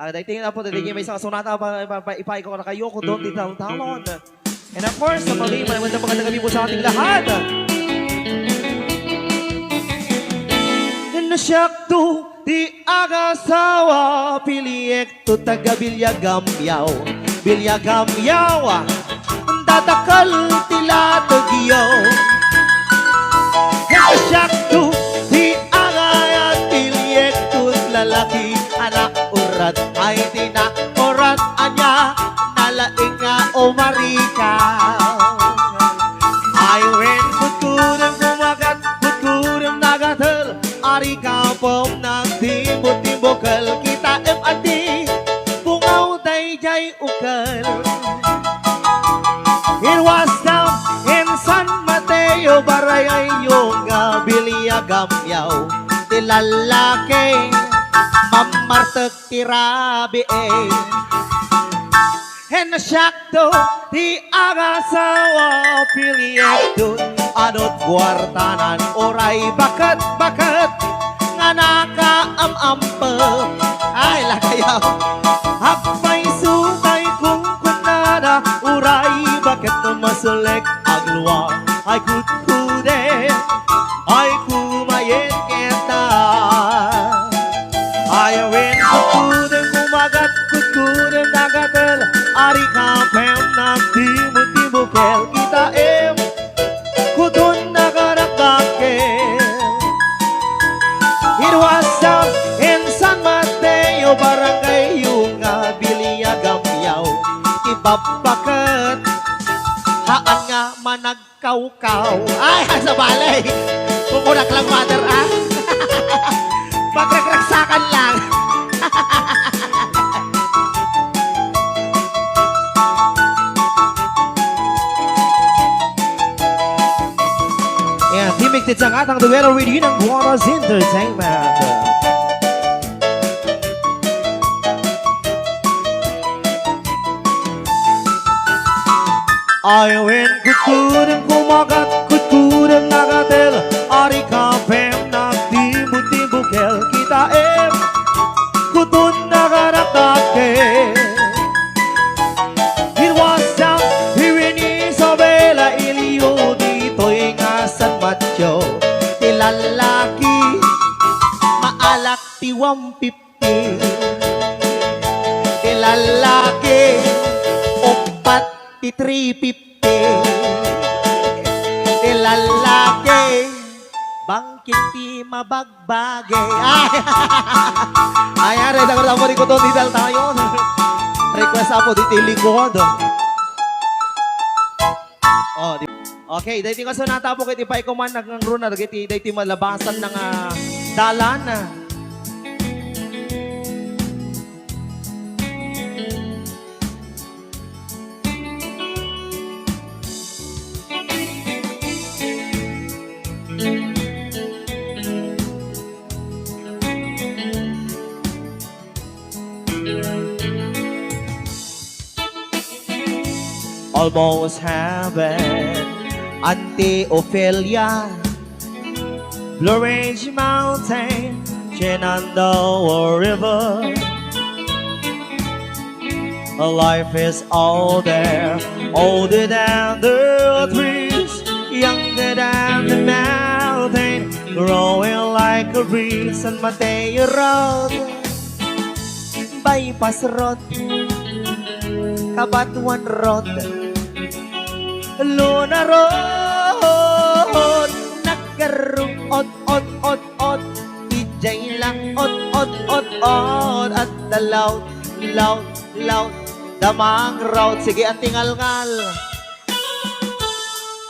Tingin na po, tingin may isang sonata ipay ko na kayo kung doon di talon. And of course, sa mali, magandang gabi po sa ating lahat. Nasyakto di agasawa, piliyek to taga bilyagamyaw. Bilyagamyaw, dadakal tila tagyaw. Nasyakto di agayat, piliyek to lalaki, anak urat ay tinaurat anya, nalaing nga o marikaw. Ay wen kutudang kumagat, kutudang nagatal, ari kapom ng timbot-timbokal, kita M.A.D. bungaw day-jay ukal. It was down in San Mateo, barayay yung biliyagamyaw. Tilalaki, mamartag tirabi eh. And nasyakto, di agasawa, piliyekto, anot guartanan, oray bakat-bakat, nga nakaam-ampa. Ay, lakayaw. Hapay sukay kung kunada, oray bakat na masulek agluwa. Ay kutkude, ay kumayen kita. Ay win kutkudeng kumagat, kutkudeng nagatel, ari kapem nagtimut-timukel, kita em kutun nagarakakel. It was down in San Mateo, barangay yung biliyagamyaw. Ibabakat, haan nga managkaukaw. Ay, sa balay, kukunak lang water ah. Magragraksakan lang. Yan, timigtid sa atang duwelo with yun ang Gwada's Entertainment. Ay wen kutudang kumagat, kutudang nagatel, ari kapem nagtimut-timukel, kita em kutun nagarakake. It was down here in Isabela, Ilio, dito'y nga San Mateo. Tilalaki, maalak tiwam pipi. Tilalaki, opat ti 350. Tilalaki, bangkit ti mabagbage. Ay, aray, nagkakaroon mo rin ko doon, didal tayo. Request ako, dito lingkod. Oh, okay, dahil nga sonata po, kiti pa ikuman, nagruna, dahil malabasan ng dalan. Almost heaven, Auntie Ophelia, Blue Ridge Mountain, Shenandoah River. Life is all there, older than the trees, younger than the mountain, growing like a breeze. San Mateo Road, Bypass Road, Kabatuan Road, Luna Road, nagkarong od, DJ lang od, at the loud, damang road. Sige, ang tingal-ngal.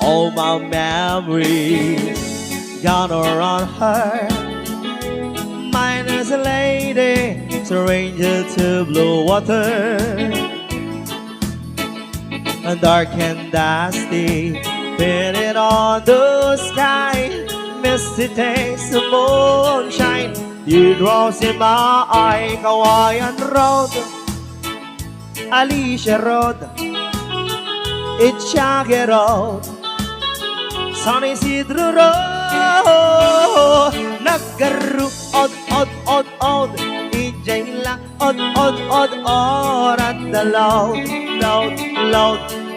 All my memories gone around her. Mine is a lady, stranger to blue water. And dark and dusty, painted on the sky. Misty takes the moonshine, teardrops in my eye. Kawayan Road, Alicia Road, Itchage Road, San Isidro Road. Nagkaroon od, ijay lang od at the loud,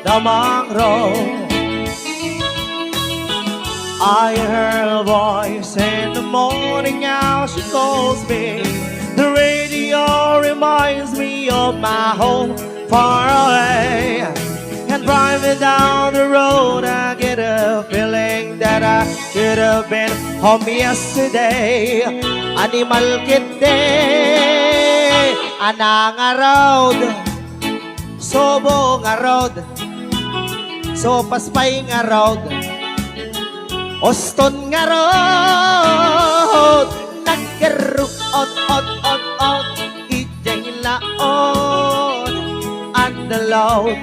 damang road. I heard a voice in the morning, now she calls me. The radio reminds me of my home far away. And driving down the road, I get a feeling that I should have been home yesterday. Animal kite, anang road, sobo nga road, sopaspay nga road, Oston nga road, nagkarukot, ijay laon, at the loud,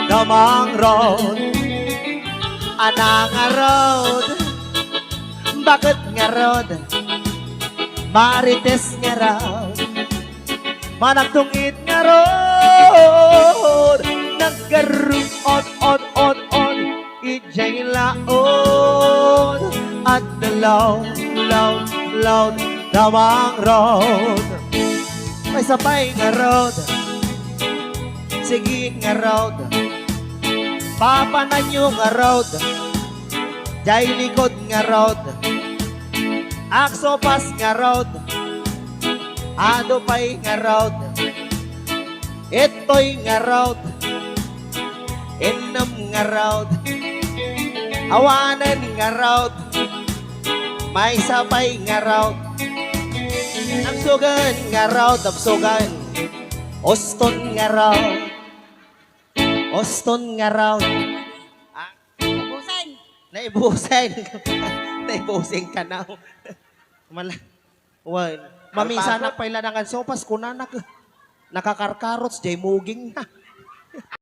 damang road. Ana nga road, bakit nga road, marites nga road, managtungit nga road, nagkarukot, ijay laon, at the loud, damang road. May sapay nga road, sige nga road, papananyo nga road, jay likod nga road, aksopas nga road, adupay nga road, itoy nga road, inom nga road, awanan nga road, may sapay nga road, absugan nga road, absugan, Oston nga road, Oston nga road. Busan. Naibusen. Naibusen ka na. Mala. Well, mamisa na pailanangan sopas kunanak. Nakakarkarots, jay muging na.